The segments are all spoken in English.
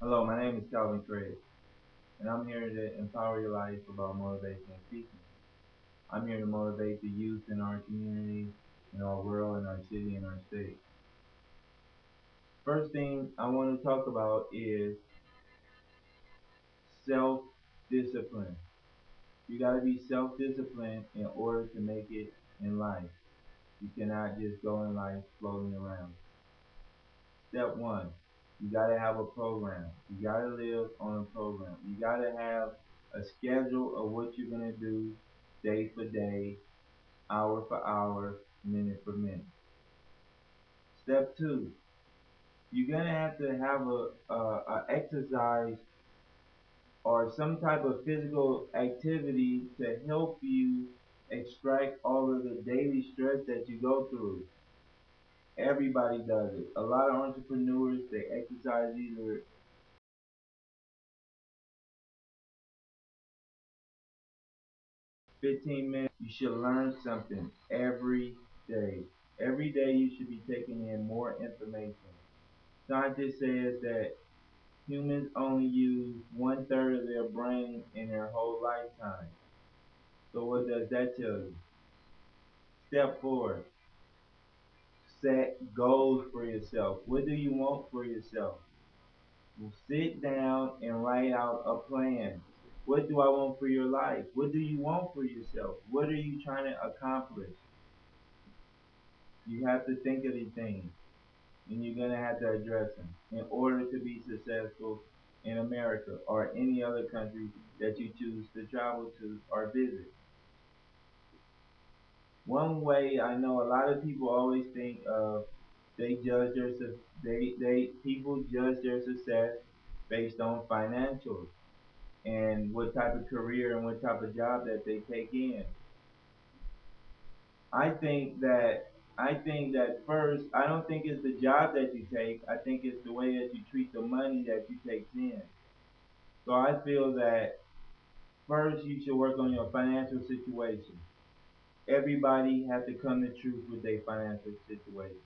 Hello, my name is Calvin Craig, and I'm here to empower your life about motivational speaking. I'm here to motivate the youth in our community, in our world, in our city, in our state. First thing I want to talk about is self-discipline. You got to be self-disciplined in order to make it in life. You cannot just go in life floating around. Step one, you got to have a program. You got to live on a program. You got to have a schedule of what you're going to do day for day, hour for hour, minute for minute. Step two, you're going to have a exercise or some type of physical activity to help you extract all of the daily stress that you go through. Everybody does it. A lot of entrepreneurs, they exercise either 15 minutes. You should learn something every day. Every day you should be taking in more information. Scientists says that humans only use 1/3 of their brain in their whole lifetime. So what does that tell you? Step four, set goals for yourself. What do you want for yourself? Sit down and write out a plan. What do I want for your life? What do you want for yourself? What are you trying to accomplish? You have to think of these things, and you're going to have to address them in order to be successful in America or any other country that you choose to travel to or visit. One way I know a lot of people always think of, they judge their they people judge their success based on financials and what type of career and what type of job that they take in. I think that I think that first, I don't think it's the job that you take. I think it's the way that you treat the money that you take in. So I feel that first you should work on your financial situation. Everybody has to come to truth with their financial situation.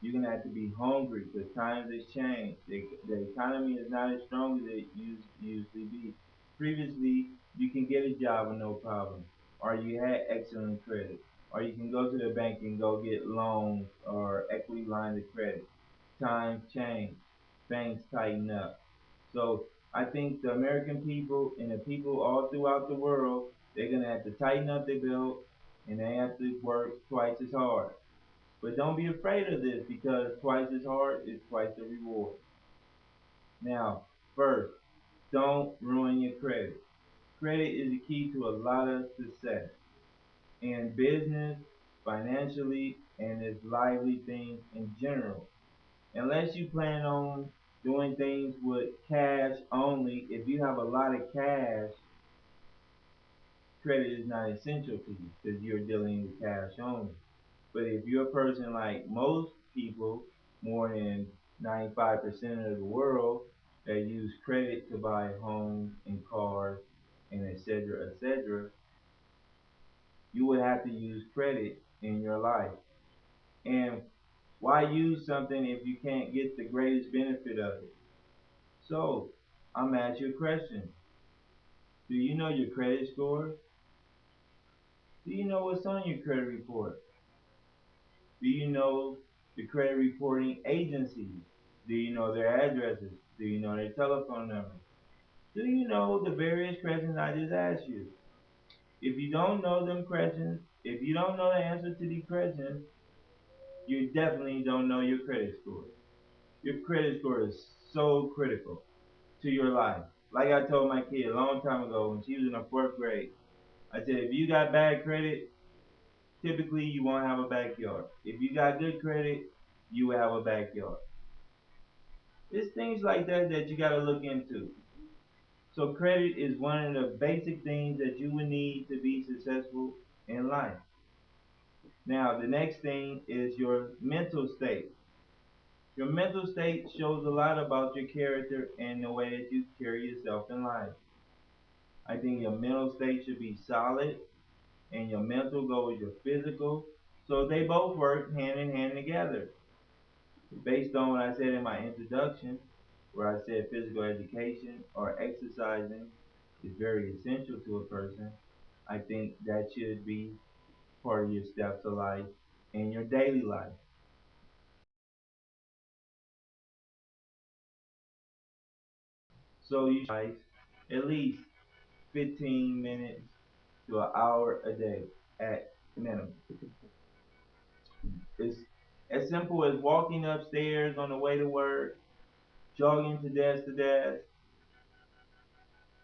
You're gonna have to be hungry because times has changed. The economy is not as strong as it usually be. Previously, you can get a job with no problem, or you had excellent credit, or you can go to the bank and go get loans or equity lines of credit. Times change, things tighten up. So I think the American people and the people all throughout the world, they're gonna have to tighten up their belt and they have to work twice as hard. But don't be afraid of this because twice as hard is twice the reward. Now, first, don't ruin your credit. Credit is the key to a lot of success in business, financially, and its lively things in general. Unless you plan on doing things with cash only, if you have a lot of cash, credit is not essential to you because you're dealing with cash only. But if you're a person like most people, more than 95% of the world, that use credit to buy homes and cars and etc., you would have to use credit in your life. And why use something if you can't get the greatest benefit of it? So, I'm gonna ask you a question. Do you know your credit score? Do you know what's on your credit report? Do you know the credit reporting agencies? Do you know their addresses? Do you know their telephone numbers? Do you know the various questions I just asked you? If you don't know them questions, if you don't know the answer to these questions, you definitely don't know your credit score. Your credit score is so critical to your life. Like I told my kid a long time ago when she was in the fourth grade, I said, if you got bad credit, typically you won't have a backyard. If you got good credit, you will have a backyard. It's things like that that you got to look into. So credit is one of the basic things that you will need to be successful in life. Now, the next thing is your mental state. Your mental state shows a lot about your character and the way that you carry yourself in life. I think your mental state should be solid and your mental go with your physical. So they both work hand in hand together. Based on what I said in my introduction, where I said physical education or exercising is very essential to a person, I think that should be part of your steps of life in your daily life. So you should at least 15 minutes to an hour a day at minimum. It's as simple as walking upstairs on the way to work, jogging to desk,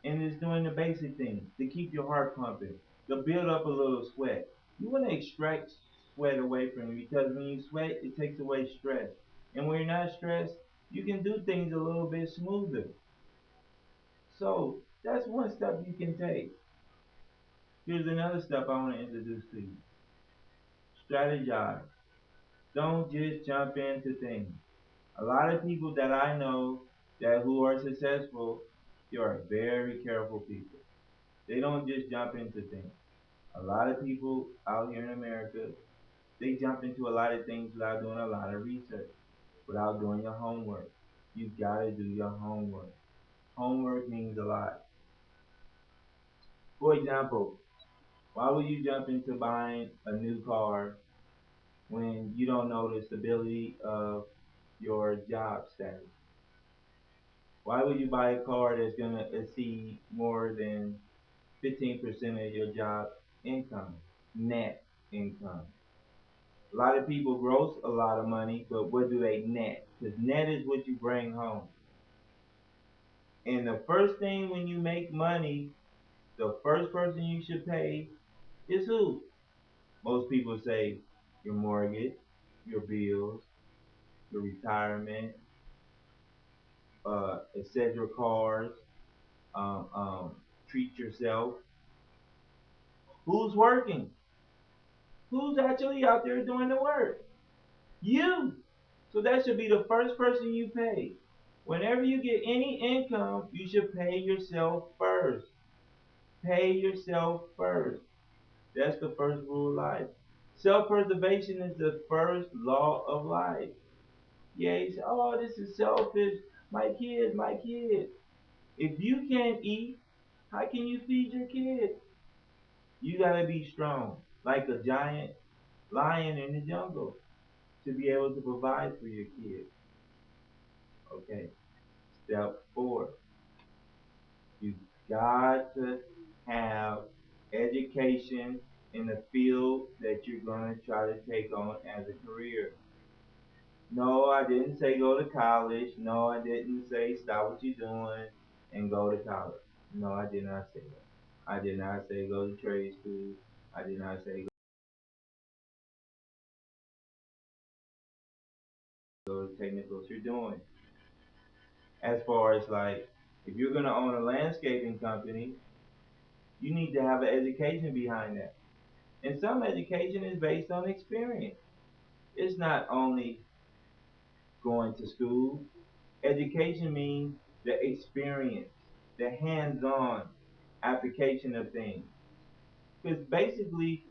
and it's doing the basic things to keep your heart pumping, to build up a little sweat. You want to extract sweat away from you because when you sweat, it takes away stress. And when you're not stressed, you can do things a little bit smoother. So that's one step you can take. Here's another step I want to introduce to you. Strategize. Don't just jump into things. A lot of people that I know that who are successful, they are very careful people. They don't just jump into things. A lot of people out here in America, they jump into a lot of things without doing a lot of research, without doing your homework. You gotta do your homework. Homework means a lot. For example, why would you jump into buying a new car when you don't know the stability of your job status? Why would you buy a car that's gonna exceed more than 15% of your job income, net income? A lot of people gross a lot of money, but what do they net? Because net is what you bring home. And the first thing when you make money, the first person you should pay is who? Most people say your mortgage, your bills, your retirement, etc. cars, um, um, treat yourself. Who's working? Who's actually out there doing the work? You. So that should be the first person you pay. Whenever you get any income, you should pay yourself first. Pay yourself first. That's the first rule of life. Self-preservation is the first law of life. Yeah, you say, oh, this is selfish. My kids, my kids. If you can't eat, how can you feed your kids? You gotta be strong, like a giant lion in the jungle, to be able to provide for your kids. Okay. Step 4. You got to have education in the field that you're going to try to take on as a career. No, I didn't say go to college. No, I didn't say stop what you're doing and go to college. No, I did not say that. I did not say go to trade school. I did not say go to technicals. You're doing as far as like if you're going to own a landscaping company, you need to have an education behind that. And some education is based on experience. It's not only going to school. Education means the experience, the hands-on application of things. Because basically,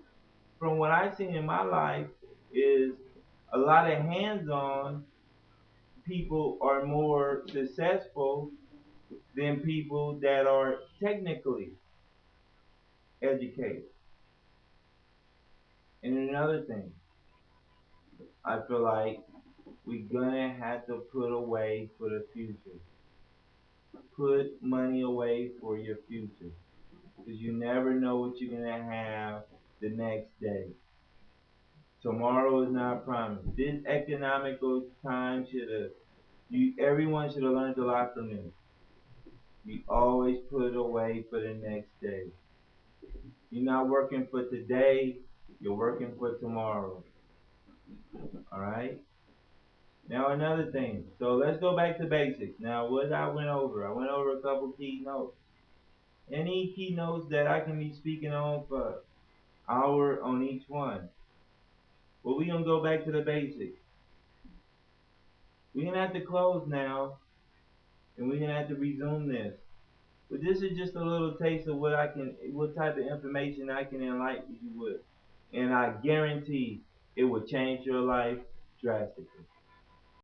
from what I've seen in my life, is a lot of hands-on people are more successful than people that are technically educated. And another thing, I feel like we're gonna have to put away for the future. Put money away for your future because you never know what you're gonna have the next day. Tomorrow is not promised. This economical time should have everyone should have learned a lot from this. You always put away for the next day. You're not working for today, you're working for tomorrow. Alright? Now another thing. So let's go back to basics. Now what I went over. I went over a couple keynotes. Any keynotes that I can be speaking on for an hour on each one. But we're gonna go back to the basics. We're gonna have to close now and we're gonna have to resume this. But this is just a little taste of what type of information I can enlighten you with. And I guarantee it will change your life drastically.